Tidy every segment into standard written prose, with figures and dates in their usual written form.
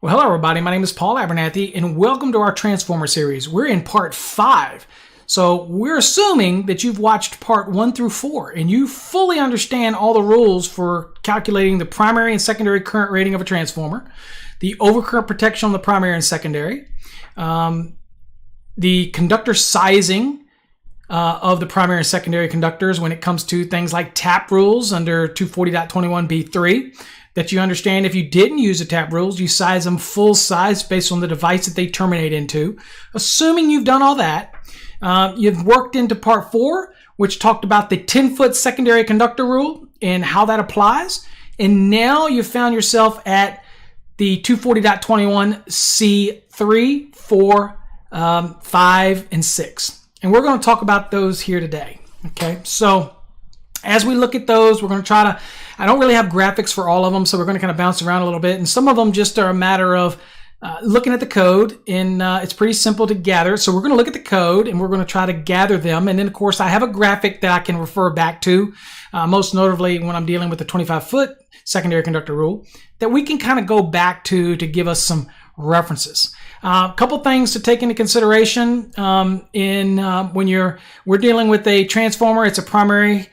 Well, hello everybody, my name is Paul Abernathy and welcome to our Transformer series. We're in part 5. So we're assuming that you've watched part 1 through 4 and you fully understand all the rules for calculating the primary and secondary current rating of a transformer, the overcurrent protection on the primary and secondary, the conductor sizing of the primary and secondary conductors when it comes to things like tap rules under 240.21b3. That you understand if you didn't use the tap rules, you size them full size based on the device that they terminate into. Assuming you've done all that, you've worked into part 4, which talked about the 10-foot secondary conductor rule and how that applies. And now you've found yourself at the 240.21c3, 4, 5, and 6. And we're going to talk about those here today. Okay, so as we look at those, we're going to try to, I don't really have graphics for all of them, so we're going to kind of bounce around a little bit. And some of them just are a matter of looking at the code, and it's pretty simple to gather. So we're going to look at the code, and we're going to try to gather them. And then, of course, I have a graphic that I can refer back to, most notably when I'm dealing with the 25-foot secondary conductor rule, that we can kind of go back to give us some references. A couple things to take into consideration when we're dealing with a transformer. It's a primary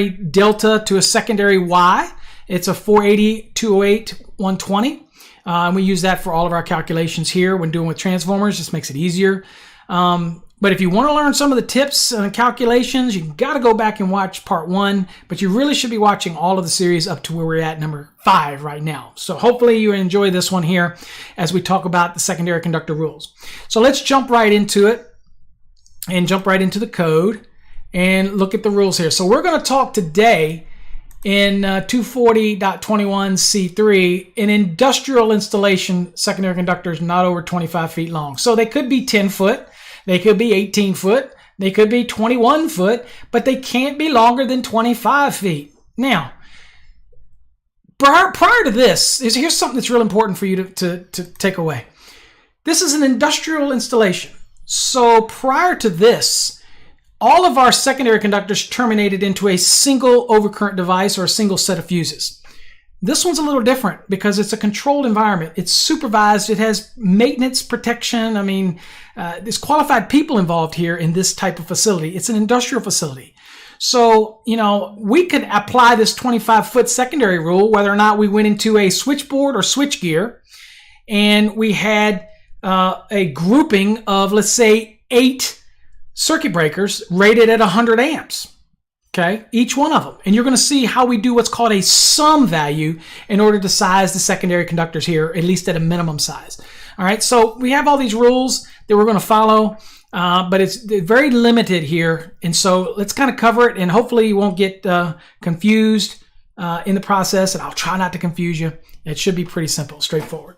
delta to a secondary Y. It's a 480, 208, 120. And we use that for all of our calculations here when doing with transformers. Just makes it easier. But if you want to learn some of the tips and calculations, you got to go back and watch part 1. But you really should be watching all of the series up to where we're at number 5 right now. So hopefully you enjoy this one here as we talk about the secondary conductor rules. So let's jump right into it and jump right into the code and look at the rules here. So we're going to talk today in 240.21c3, an industrial installation secondary conductors not over 25 feet long. So they could be 10 foot, they could be 18 foot, they could be 21 foot, but they can't be longer than 25 feet. Now, prior to this, here's something that's real important for you to take away. This is an industrial installation. So prior to this, all of our secondary conductors terminated into a single overcurrent device or a single set of fuses. This one's a little different because it's a controlled environment. It's supervised. It has maintenance protection. I mean, there's qualified people involved here in this type of facility. It's an industrial facility. So, we could apply this 25-foot secondary rule whether or not we went into a switchboard or switchgear and we had a grouping of, let's say, 8 circuit breakers rated at 100 amps, okay, each one of them. And you're going to see how we do what's called a sum value in order to size the secondary conductors here, at least at a minimum size. All right, so we have all these rules that we're going to follow, but it's very limited here. And so let's kind of cover it, and hopefully you won't get confused in the process, and I'll try not to confuse you. It should be pretty simple, straightforward.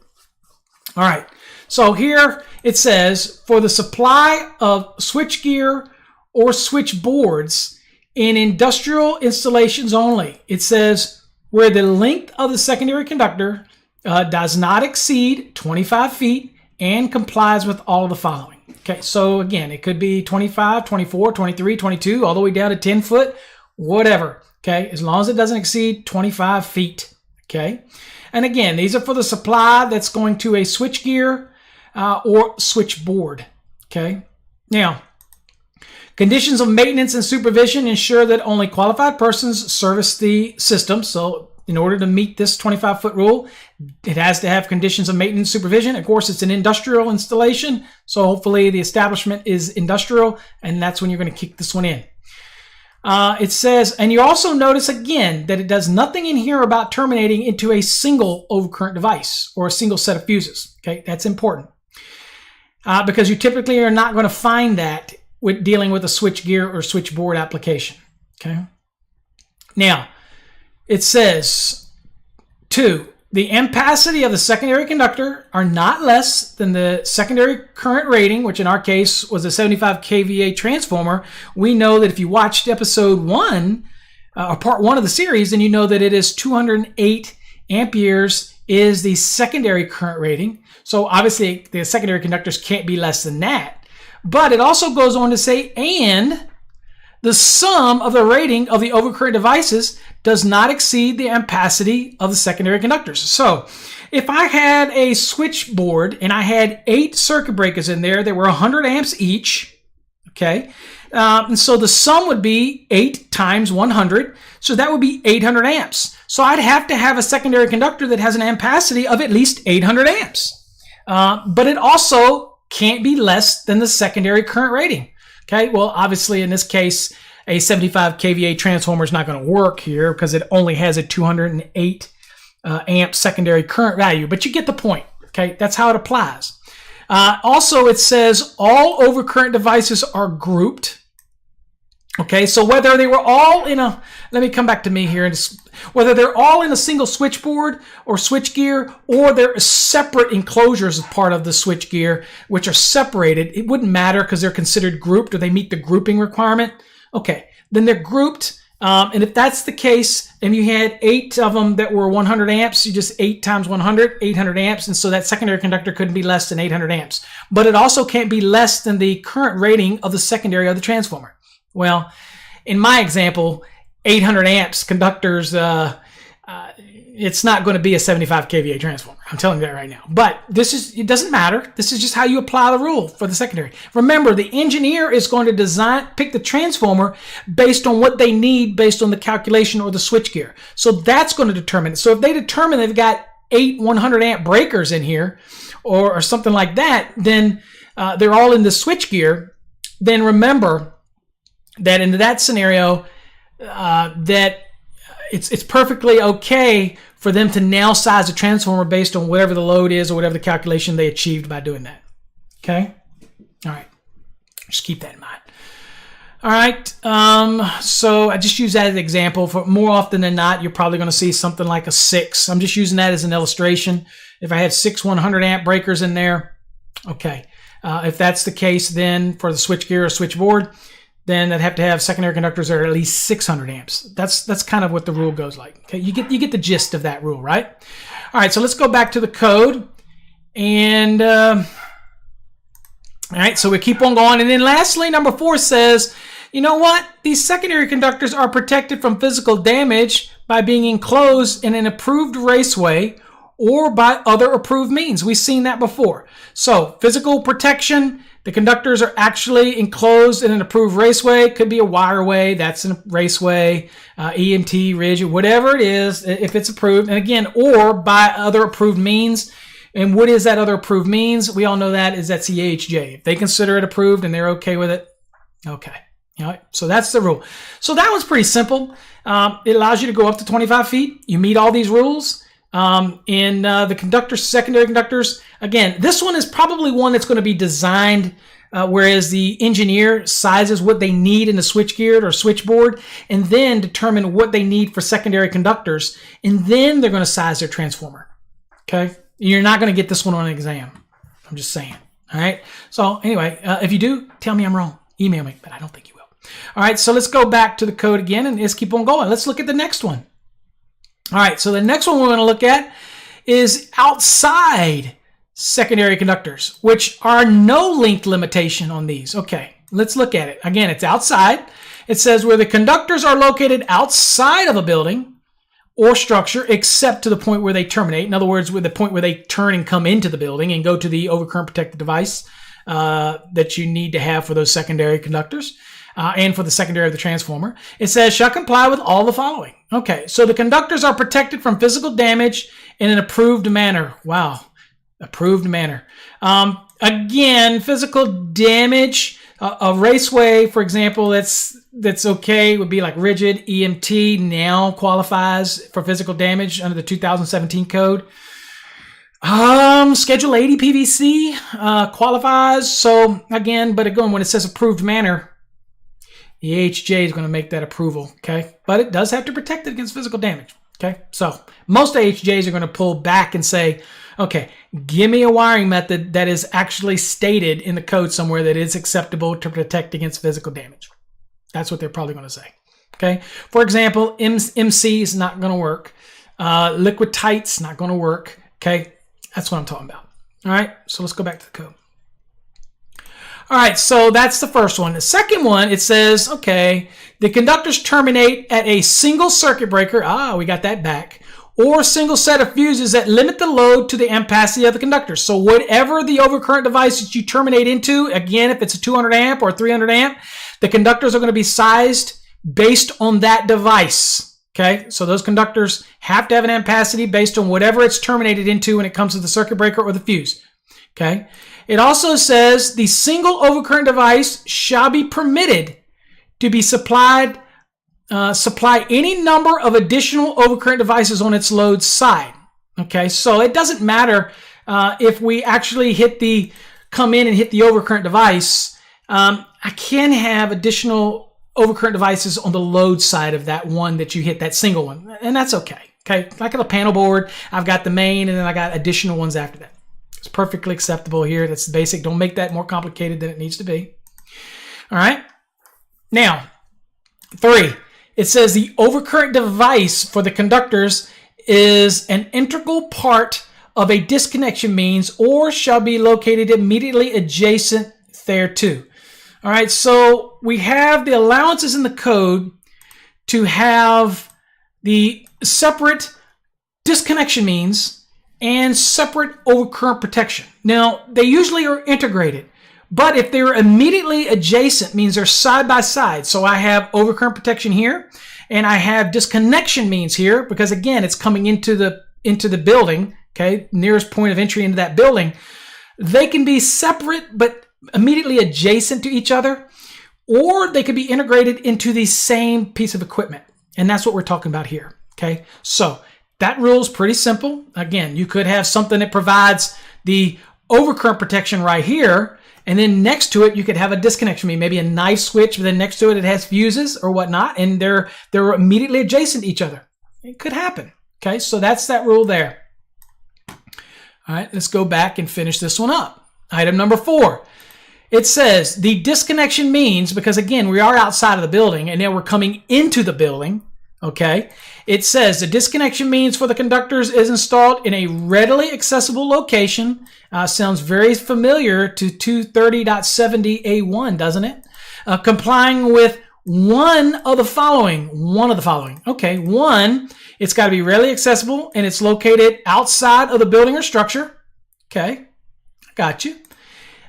All right. So here it says, for the supply of switchgear or switchboards in industrial installations only, it says where the length of the secondary conductor does not exceed 25 feet and complies with all of the following. Okay, so again, it could be 25, 24, 23, 22, all the way down to 10 foot, whatever. Okay, as long as it doesn't exceed 25 feet. Okay, and again, these are for the supply that's going to a switchgear or switchboard. Okay. Now, conditions of maintenance and supervision ensure that only qualified persons service the system. So in order to meet this 25-foot rule, it has to have conditions of maintenance and supervision. Of course, it's an industrial installation. So hopefully the establishment is industrial, and that's when you're going to kick this one in. It says, and you also notice again that it does nothing in here about terminating into a single overcurrent device or a single set of fuses. Okay, that's important. Because you typically are not going to find that with dealing with a switchgear or switchboard application. Okay. Now, it says, 2, the ampacity of the secondary conductor are not less than the secondary current rating, which in our case was a 75 kVA transformer. We know that if you watched episode 1, or part 1 of the series, then you know that it is 208 amperes is the secondary current rating. So obviously the secondary conductors can't be less than that. But it also goes on to say, and the sum of the rating of the overcurrent devices does not exceed the ampacity of the secondary conductors. So if I had a switchboard and I had 8 circuit breakers in there that were 100 amps each, okay, and so the sum would be 8 times 100, so that would be 800 amps. So I'd have to have a secondary conductor that has an ampacity of at least 800 amps. But it also can't be less than the secondary current rating. Okay, well, obviously in this case, a 75 kVA transformer is not going to work here because it only has a 208 amp secondary current value, but you get the point. Okay, that's how it applies. Also, it says all overcurrent devices are grouped. Okay, so whether they were all in a, let me come back to me here, whether they're all in a single switchboard or switchgear, or they're separate enclosures as part of the switchgear, which are separated, it wouldn't matter because they're considered grouped or they meet the grouping requirement. Okay, then they're grouped. And if that's the case, and you had 8 of them that were 100 amps, you just 8 times 100, 800 amps. And so that secondary conductor couldn't be less than 800 amps. But it also can't be less than the current rating of the secondary of the transformer. Well, in my example, 800 amps conductors, it's not going to be a 75 kVA transformer. I'm telling you that right now. But it doesn't matter. This is just how you apply the rule for the secondary. Remember, the engineer is going to pick the transformer based on what they need, based on the calculation or the switchgear. So that's going to determine it. So if they determine they've got 8 100 amp breakers in here or something like that, then they're all in the switchgear, then remember that in that scenario, that it's perfectly okay for them to now size a transformer based on whatever the load is or whatever the calculation they achieved by doing that. Okay? All right. Just keep that in mind. All right. So I just use that as an example. For more often than not, you're probably going to see something like a 6. I'm just using that as an illustration. If I had 6 100 amp breakers in there, okay. If that's the case, then for the switchgear or switchboard, then I'd have to have secondary conductors that are at least 600 amps. That's kind of what the rule goes like. Okay, you get the gist of that rule, right? All right, so let's go back to the code. And, all right, so we keep on going. And then lastly, number 4 says, you know what? These secondary conductors are protected from physical damage by being enclosed in an approved raceway or by other approved means. We've seen that before. So physical protection, the conductors are actually enclosed in an approved raceway. It could be a wireway, that's a raceway, EMT, rigid, whatever it is, if it's approved. And again, or by other approved means. And what is that other approved means? We all know that's the AHJ. If they consider it approved and they're okay with it, okay. All right, so that's the rule. So that one's pretty simple. It allows you to go up to 25 feet. You meet all these rules. In the conductors, secondary conductors, again, this one is probably one that's going to be designed, whereas the engineer sizes what they need in the switchgear or switchboard, and then determine what they need for secondary conductors, and then they're going to size their transformer. Okay, you're not going to get this one on an exam. I'm just saying. All right. So anyway, if you do, tell me I'm wrong. Email me, but I don't think you will. All right. So let's go back to the code again and let's keep on going. Let's look at the next one. All right, so the next one we're going to look at is outside secondary conductors, which are no length limitation on these. Okay, let's look at it. Again, it's outside. It says where the conductors are located outside of a building or structure except to the point where they terminate. In other words, with the point where they turn and come into the building and go to the overcurrent protected device that you need to have for those secondary conductors. And for the secondary of the transformer, it says shall comply with all the following. Okay, so the conductors are protected from physical damage in an approved manner. Wow, approved manner. Again, physical damage, a raceway, for example, that's okay, would be like rigid. EMT now qualifies for physical damage under the 2017 code. Schedule 80 PVC qualifies. So again, but again, when it says approved manner, the AHJ is going to make that approval, okay? But it does have to protect it against physical damage, okay? So most AHJs are going to pull back and say, okay, give me a wiring method that is actually stated in the code somewhere that is acceptable to protect against physical damage. That's what they're probably going to say, okay? For example, MC is not going to work. Liquid tight's not going to work, okay? That's what I'm talking about, all right? So let's go back to the code. All right, so that's the first one. The second one, it says, okay, the conductors terminate at a single circuit breaker. We got that back. Or a single set of fuses that limit the load to the ampacity of the conductor. So whatever the overcurrent device that you terminate into, again, if it's a 200 amp or 300 amp, the conductors are going to be sized based on that device. Okay, so those conductors have to have an ampacity based on whatever it's terminated into when it comes to the circuit breaker or the fuse. Okay, it also says the single overcurrent device shall be permitted to be supply any number of additional overcurrent devices on its load side. Okay, so it doesn't matter if we actually come in and hit the overcurrent device. I can have additional overcurrent devices on the load side of that one that you hit, that single one, and that's okay. Okay, like on a panel board, I've got the main, and then I got additional ones after that. It's perfectly acceptable here. That's basic. Don't make that more complicated than it needs to be. All right. Now, 3. It says the overcurrent device for the conductors is an integral part of a disconnection means or shall be located immediately adjacent thereto. All right, so we have the allowances in the code to have the separate disconnection means and separate overcurrent protection. Now, they usually are integrated, but if they're immediately adjacent, means they're side by side. So I have overcurrent protection here, and I have disconnection means here, because again, it's coming into the building, okay, nearest point of entry into that building. They can be separate, but immediately adjacent to each other, or they could be integrated into the same piece of equipment. And that's what we're talking about here. Okay. So that rule is pretty simple. Again, you could have something that provides the overcurrent protection right here, and then next to it, you could have a disconnection mean, maybe a knife switch, but then next to it, it has fuses or whatnot, and they're immediately adjacent to each other. It could happen. Okay. So that's that rule there. All right. Let's go back and finish this one up. Item number 4. It says the disconnection means, because again, we are outside of the building and now we're coming into the building. Okay. It says the disconnection means for the conductors is installed in a readily accessible location. Sounds very familiar to 230.70A1, doesn't it? Complying with one of the following. Okay. 1, it's got to be readily accessible and it's located outside of the building or structure. Okay. Got you.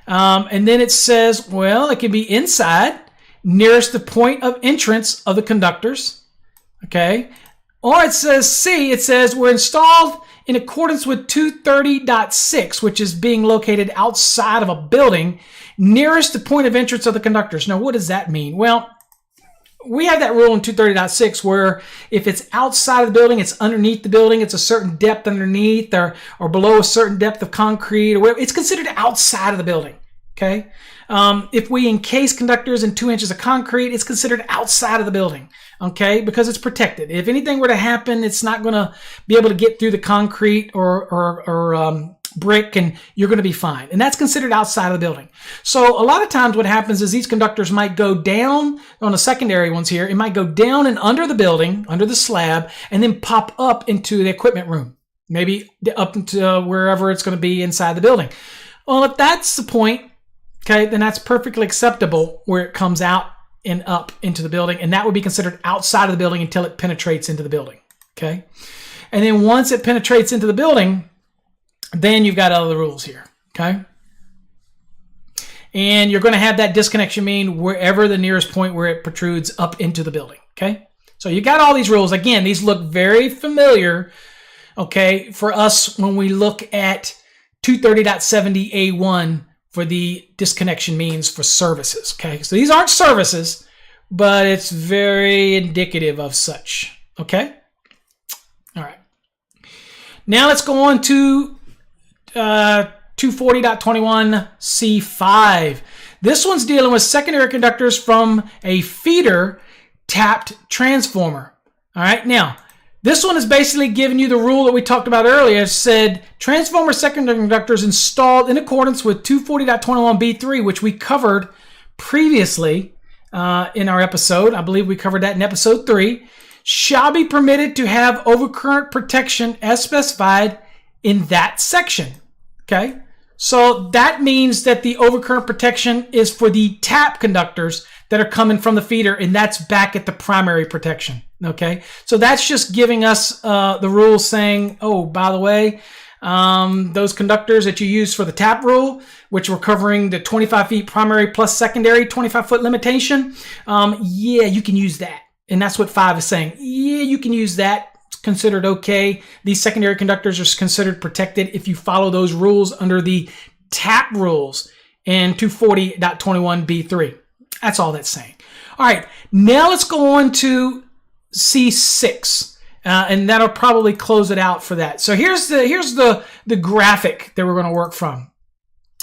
And then it says, well, it can be inside, nearest the point of entrance of the conductors. Okay. Or it says C, it says we're installed in accordance with 230.6, which is being located outside of a building, nearest the point of entrance of the conductors. Now, what does that mean? Well, we have that rule in 230.6 where if it's outside of the building, it's underneath the building, it's a certain depth underneath or below a certain depth of concrete or whatever, it's considered outside of the building. Okay. If we encase conductors in 2 inches of concrete, it's considered outside of the building. Okay. Because it's protected. If anything were to happen, it's not going to be able to get through the concrete or brick, and you're going to be fine. And that's considered outside of the building. So a lot of times what happens is these conductors might go down on the secondary ones here. It might go down and under the building, under the slab, and then pop up into the equipment room, maybe up into wherever it's going to be inside the building. Well, if that's the point, okay, then that's perfectly acceptable where it comes out and up into the building. And that would be considered outside of the building until it penetrates into the building. Okay. And then once it penetrates into the building, then you've got other rules here, okay? And you're going to have that disconnection mean wherever the nearest point where it protrudes up into the building, okay? So you got all these rules. Again, these look very familiar, okay, for us when we look at 230.70A1 for the disconnection means for services, okay? So these aren't services, but it's very indicative of such, okay? All right. Now let's go on to 240.21C5. This one's dealing with secondary conductors from a feeder tapped transformer. All right. Now, this one is basically giving you the rule that we talked about earlier. It said transformer secondary conductors installed in accordance with 240.21B3, which we covered previously in our episode. I believe we covered that in episode 3. Shall be permitted to have overcurrent protection as specified in that section. Okay, So that means that the overcurrent protection is for the tap conductors that are coming from the feeder, and that's back at the primary protection. Okay, so that's just giving us the rule saying, oh, by the way, those conductors that you use for the tap rule, which we're covering the 25 feet primary plus secondary 25-foot limitation, yeah, you can use that. And that's what 5 is saying. Yeah, you can use that. It's considered okay. These secondary conductors are considered protected if you follow those rules under the tap rules in 240.21b3. That's all that's saying. All right, now let's go on to C6. And that'll probably close it out for that. So here's the graphic that we're going to work from.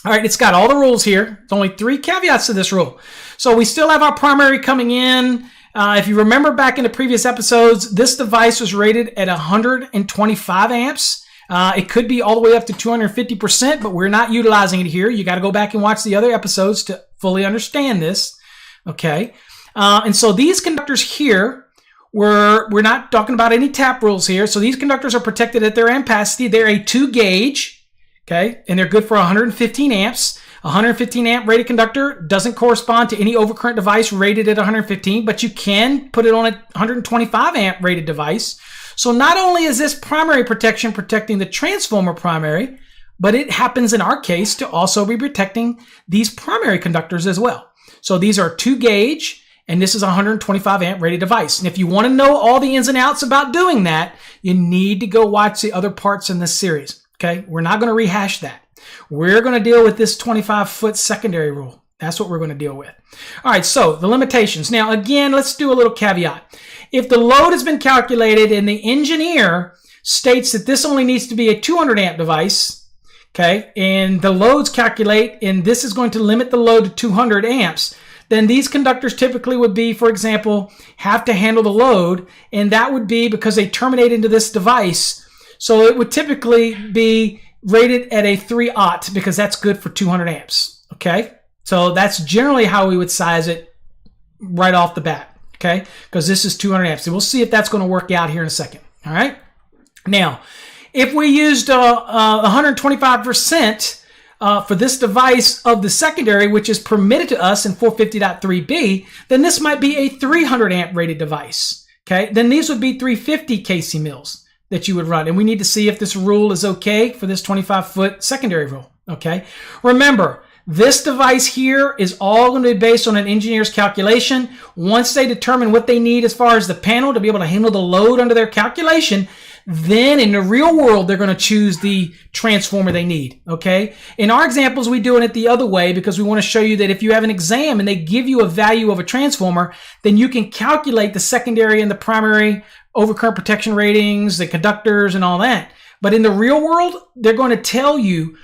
All right, it's got all the rules here. There's only 3 caveats to this rule. So we still have our primary coming in. If you remember back in the previous episodes, this device was rated at 125 amps. It could be all the way up to 250%, but we're not utilizing it here. You got to go back and watch the other episodes to fully understand this. Okay, and so these conductors here, we're not talking about any tap rules here. So these conductors are protected at their ampacity. They're a 2 gauge, okay, and they're good for 115 amps. 115 amp rated conductor doesn't correspond to any overcurrent device rated at 115, but you can put it on a 125 amp rated device. So not only is this primary protection protecting the transformer primary, but it happens in our case to also be protecting these primary conductors as well. So these are 2 gauge, and this is a 125 amp rated device. And if you want to know all the ins and outs about doing that, you need to go watch the other parts in this series. Okay, we're not going to rehash that. We're going to deal with this 25-foot secondary rule. That's what we're going to deal with. All right, so the limitations. Now, again, let's do a little caveat. If the load has been calculated and the engineer states that this only needs to be a 200 amp device, okay, and the loads calculate, and this is going to limit the load to 200 amps, then these conductors typically would be, for example, have to handle the load, and that would be because they terminate into this device. So it would typically be rated at a 3/0 because that's good for 200 amps. Okay, so that's generally how we would size it right off the bat. Okay, because this is 200 amps. And we'll see if that's going to work out here in a second. All right. Now, if we used 125% for this device of the secondary, which is permitted to us in 450.3b, then this might be a 300 amp rated device. Okay, then these would be 350 kc mils that you would run. And we need to see if this rule is okay for this 25-foot secondary rule. Okay. Remember, this device here is all going to be based on an engineer's calculation. Once they determine what they need as far as the panel to be able to handle the load under their calculation, then in the real world, they're going to choose the transformer they need. Okay. In our examples, we do it the other way because we want to show you that if you have an exam and they give you a value of a transformer, then you can calculate the secondary and the primary overcurrent protection ratings, the conductors, and all that. But in the real world, they're going to tell you,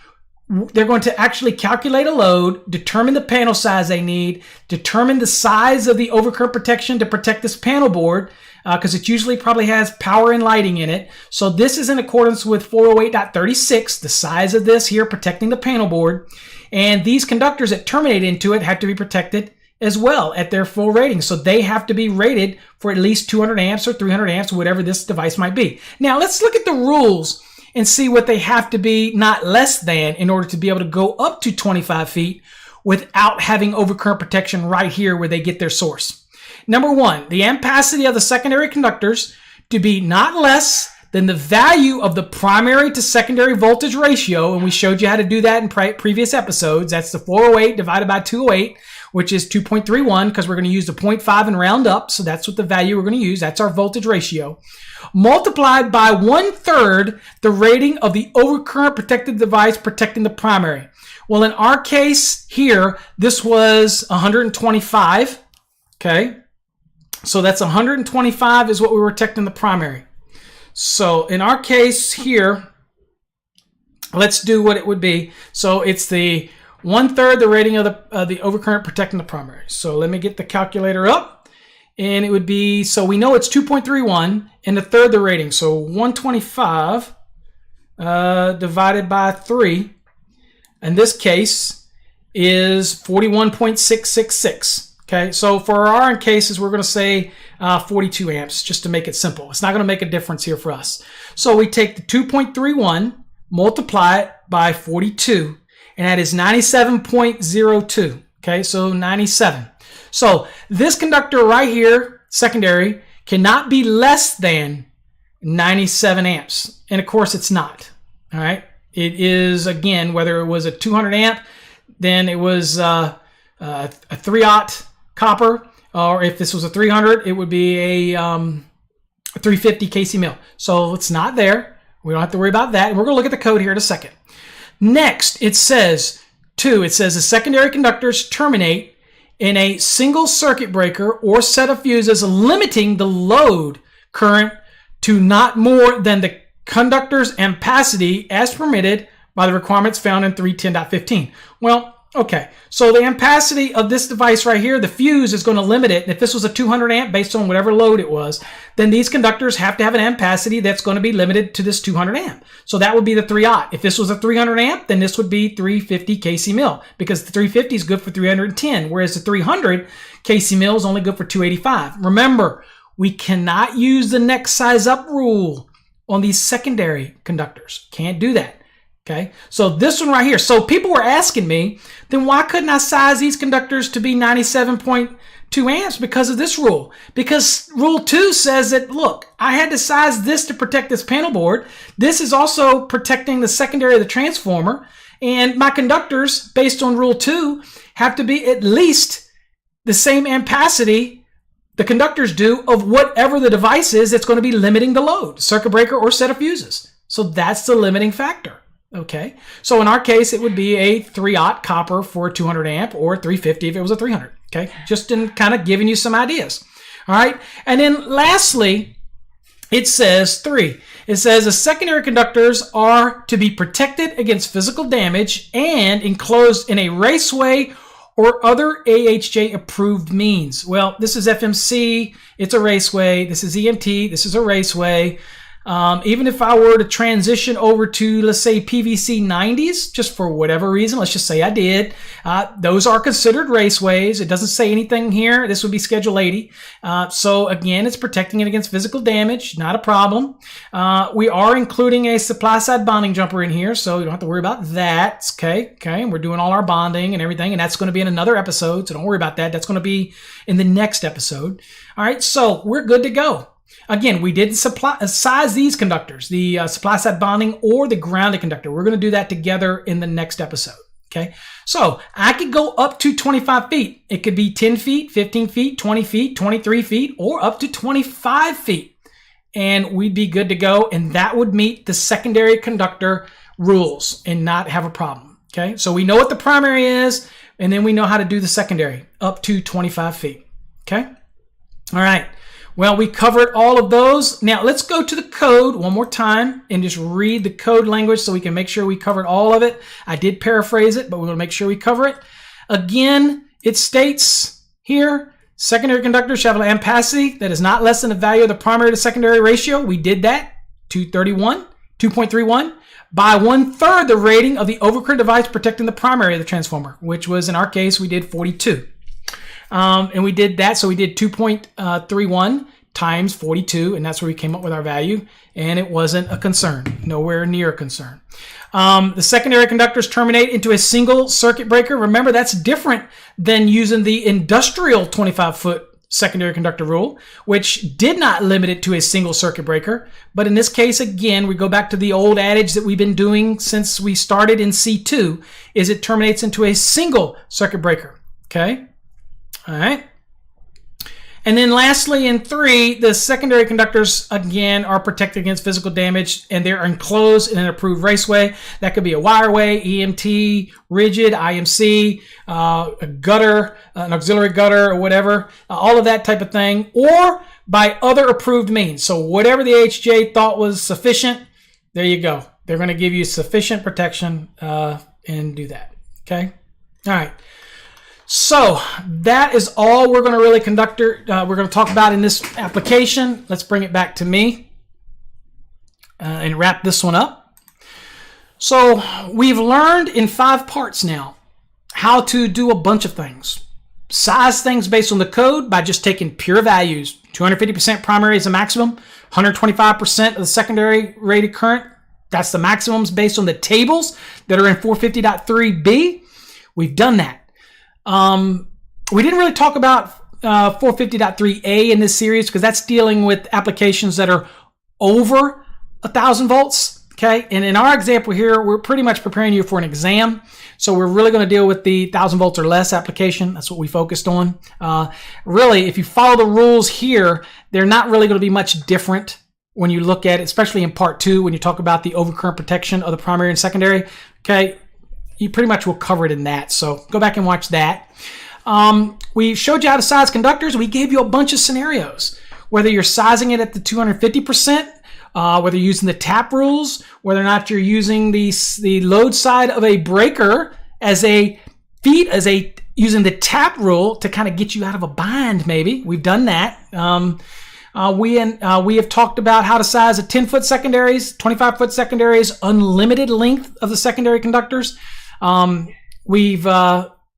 they're going to actually calculate a load, determine the panel size they need, determine the size of the overcurrent protection to protect this panel board, because it usually probably has power and lighting in it. So this is in accordance with 408.36, the size of this here protecting the panel board. And these conductors that terminate into it have to be protected as well at their full rating. So they have to be rated for at least 200 amps or 300 amps, whatever this device might be. Now let's look at the rules and see what they have to be not less than in order to be able to go up to 25 feet without having overcurrent protection right here where they get their source. Number 1, the ampacity of the secondary conductors to be not less than the value of the primary to secondary voltage ratio. And we showed you how to do that in previous episodes. That's the 408 divided by 208, which is 2.31, because we're going to use the 0.5 and round up. So that's what the value we're going to use. That's our voltage ratio. Multiplied by 1/3 the rating of the overcurrent protected device protecting the primary. Well, in our case here, this was 125. Okay. So that's 125 is what we were protecting the primary. So in our case here, let's do what it would be. So it's the 1/3 the rating of the overcurrent protecting the primary. So let me get the calculator up, and it would be, so we know it's 2.31 and 1/3 the rating. So 125 divided by 3 in this case is 41.666. Okay, so for our cases, we're going to say 42 amps just to make it simple. It's not going to make a difference here for us. So we take the 2.31, multiply it by 42, and that is 97.02. Okay, so 97. So this conductor right here, secondary, cannot be less than 97 amps. And of course it's not. All right. It is, again, whether it was a 200 amp, then it was a 3/0 copper, or if this was a 300, it would be a 350 kc mil. So it's not there. We don't have to worry about that. And we're going to look at the code here in a second. Next, it says the secondary conductors terminate in a single circuit breaker or set of fuses, limiting the load current to not more than the conductor's ampacity as permitted by the requirements found in 310.15. Well, okay, so the ampacity of this device right here, the fuse, is going to limit it. And if this was a 200 amp based on whatever load it was, then these conductors have to have an ampacity that's going to be limited to this 200 amp. So that would be the 3/0. If this was a 300 amp, then this would be 350 kc mil, because the 350 is good for 310, whereas the 300 kc mil is only good for 285. Remember, we cannot use the next size up rule on these secondary conductors. Can't do that. Okay, so this one right here. So people were asking me, then why couldn't I size these conductors to be 97.2 amps because of this rule? Because rule 2 says that, look, I had to size this to protect this panel board. This is also protecting the secondary of the transformer. And my conductors, based on rule 2, have to be at least the same ampacity the conductors do of whatever the device is that's going to be limiting the load, circuit breaker or set of fuses. So that's the limiting factor. Okay, so in our case, it would be a 3/0 copper for a 200 amp or 350 if it was a 300. Okay, just in kind of giving you some ideas. All right, and then lastly, it says 3. It says the secondary conductors are to be protected against physical damage and enclosed in a raceway or other AHJ approved means. Well, this is FMC, it's a raceway. This is EMT, this is a raceway. Even if I were to transition over to, let's say, PVC 90s, just for whatever reason, let's just say I did, those are considered raceways. It doesn't say anything here. This would be Schedule 80. So again, it's protecting it against physical damage, not a problem. We are including a supply side bonding jumper in here, so you don't have to worry about that. Okay, and we're doing all our bonding and everything, and that's going to be in another episode, so don't worry about that. That's going to be in the next episode. All right, so we're good to go. Again, we didn't size these conductors, the supply side bonding or the grounded conductor. We're going to do that together in the next episode. Okay, so I could go up to 25 feet. It could be 10 feet, 15 feet, 20 feet, 23 feet, or up to 25 feet. And we'd be good to go. And that would meet the secondary conductor rules and not have a problem. Okay, so we know what the primary is, and then we know how to do the secondary up to 25 feet. Okay, all right. Well, we covered all of those. Now, let's go to the code one more time and just read the code language so we can make sure we covered all of it. I did paraphrase it, but we want to make sure we cover it. Again, it states here, secondary conductors shall have an ampacity that is not less than the value of the primary to secondary ratio. We did that, 2.31, by 1/3 the rating of the overcurrent device protecting the primary of the transformer, which was, in our case, we did 42. And we did that, so we did 2.31 times 42, and that's where we came up with our value, and it wasn't a concern, nowhere near a concern. The secondary conductors terminate into a single circuit breaker. Remember, that's different than using the industrial 25-foot secondary conductor rule, which did not limit it to a single circuit breaker. But in this case, again, we go back to the old adage that we've been doing since we started in C2, is it terminates into a single circuit breaker, okay? All right. And then lastly, in 3, the secondary conductors, again, are protected against physical damage, and they're enclosed in an approved raceway. That could be a wireway, EMT, rigid, IMC, a gutter, an auxiliary gutter, or whatever, all of that type of thing, or by other approved means. So whatever the HJ thought was sufficient, there you go. They're going to give you sufficient protection and do that. Okay? All right. So that is all we're going to really we're going to talk about in this application. Let's bring it back to me and wrap this one up. So we've learned in 5 parts now how to do a bunch of things. Size things based on the code by just taking pure values. 250% primary is the maximum. 125% of the secondary rated current That's the maximums based on the tables that are in 450.3b. We've done that. We didn't really talk about 450.3a in this series because that's dealing with applications that are over 1,000 volts. Okay, and in our example here, we're pretty much preparing you for an exam. So we're really going to deal with the 1,000 volts or less application. That's what we focused on. Really, if you follow the rules here, they're not really going to be much different when you look at it, especially in part 2, when you talk about the overcurrent protection of the primary and secondary. Okay, you pretty much will cover it in that. So go back and watch that. We showed you how to size conductors. We gave you a bunch of scenarios, whether you're sizing it at the 250%, whether you're using the tap rules, whether or not you're using the load side of a breaker as using the tap rule to kind of get you out of a bind. Maybe we've done that. We have talked about how to size a 10-foot secondaries, 25-foot secondaries, unlimited length of the secondary conductors. We've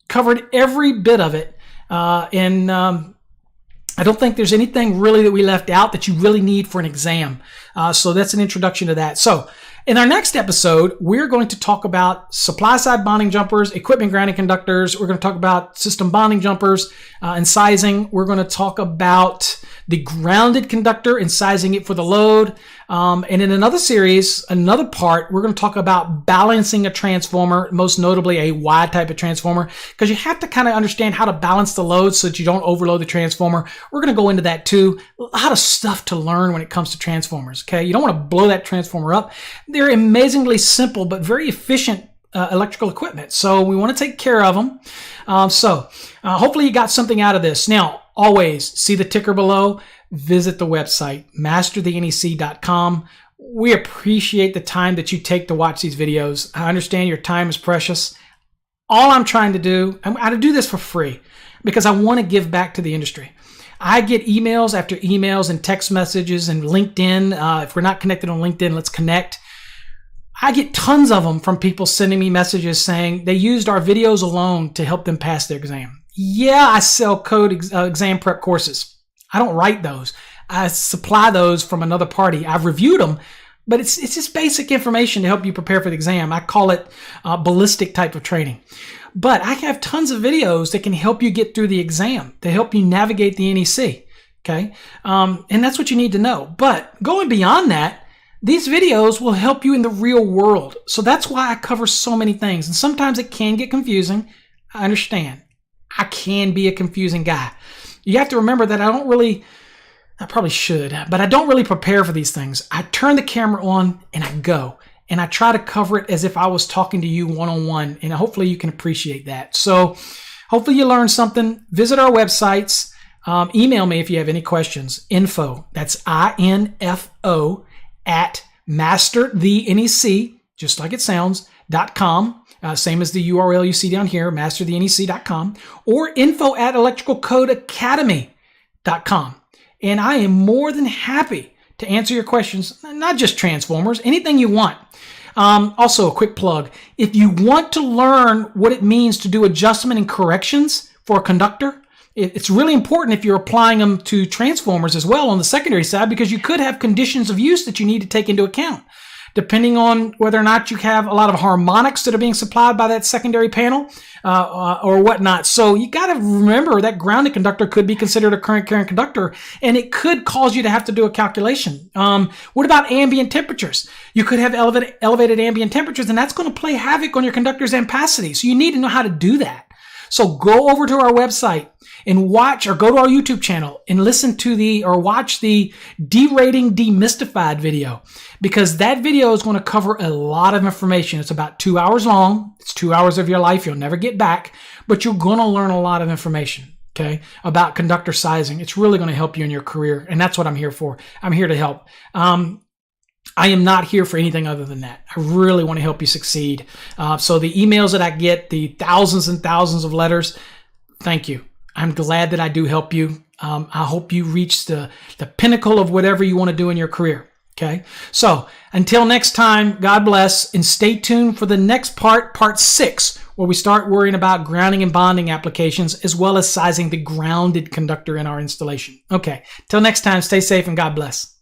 covered every bit of it, and I don't think there's anything really that we left out that you really need for an exam. So that's an introduction to that. So in our next episode, we're going to talk about supply side bonding jumpers, equipment grounding conductors. We're going to talk about system bonding jumpers and sizing. We're going to talk about the grounded conductor and sizing it for the load. And in another series, another part, we're going to talk about balancing a transformer, most notably a Y type of transformer, because you have to kind of understand how to balance the load so that you don't overload the transformer. We're going to go into that too. A lot of stuff to learn when it comes to transformers. Okay, you don't want to blow that transformer up. They're amazingly simple but very efficient electrical equipment, so we want to take care of them. Hopefully you got something out of this. Now, always see the ticker below. Visit the website, masterthenec.com. We appreciate the time that you take to watch these videos. I understand your time is precious. All I'm trying to do, I do this for free because I want to give back to the industry. I get emails after emails and text messages and LinkedIn. If we're not connected on LinkedIn, let's connect. I get tons of them from people sending me messages saying they used our videos alone to help them pass their exam. Yeah, I sell code exam prep courses. I don't write those. I supply those from another party. I've reviewed them, but it's just basic information to help you prepare for the exam. I call it ballistic type of training. But I have tons of videos that can help you get through the exam, to help you navigate the NEC. Okay, and that's what you need to know. But going beyond that, these videos will help you in the real world. So that's why I cover so many things. And sometimes it can get confusing. I understand. I can be a confusing guy. You have to remember that I probably should, but I don't really prepare for these things. I turn the camera on and I go. And I try to cover it as if I was talking to you one-on-one. And hopefully you can appreciate that. So hopefully you learned something. Visit our websites. Email me if you have any questions. Info, that's INFO, at masterthenec, just like it sounds, .com. Same as the URL you see down here, masterthenec.com, or info at electricalcodeacademy.com. And I am more than happy to answer your questions, not just transformers, anything you want. Also, a quick plug. If you want to learn what it means to do adjustment and corrections for a conductor, it's really important if you're applying them to transformers as well on the secondary side, because you could have conditions of use that you need to take into account, depending on whether or not you have a lot of harmonics that are being supplied by that secondary panel or whatnot. So you got to remember that grounded conductor could be considered a current carrying conductor, and it could cause you to have to do a calculation. What about ambient temperatures? You could have elevated ambient temperatures, and that's going to play havoc on your conductor's ampacity. So you need to know how to do that. So go over to our website and watch, or go to our YouTube channel and listen to watch the derating demystified video, because that video is going to cover a lot of information. It's about 2 hours long. It's 2 hours of your life you'll never get back, but you're going to learn a lot of information, okay, about conductor sizing. It's really going to help you in your career, and that's what I'm here for. I'm here to help. I am not here for anything other than that. I really want to help you succeed. So the emails that I get, the thousands and thousands of letters, thank you. I'm glad that I do help you. I hope you reach the pinnacle of whatever you want to do in your career. Okay. So until next time, God bless, and stay tuned for the next part 6, where we start worrying about grounding and bonding applications, as well as sizing the grounded conductor in our installation. Okay. Till next time, stay safe and God bless.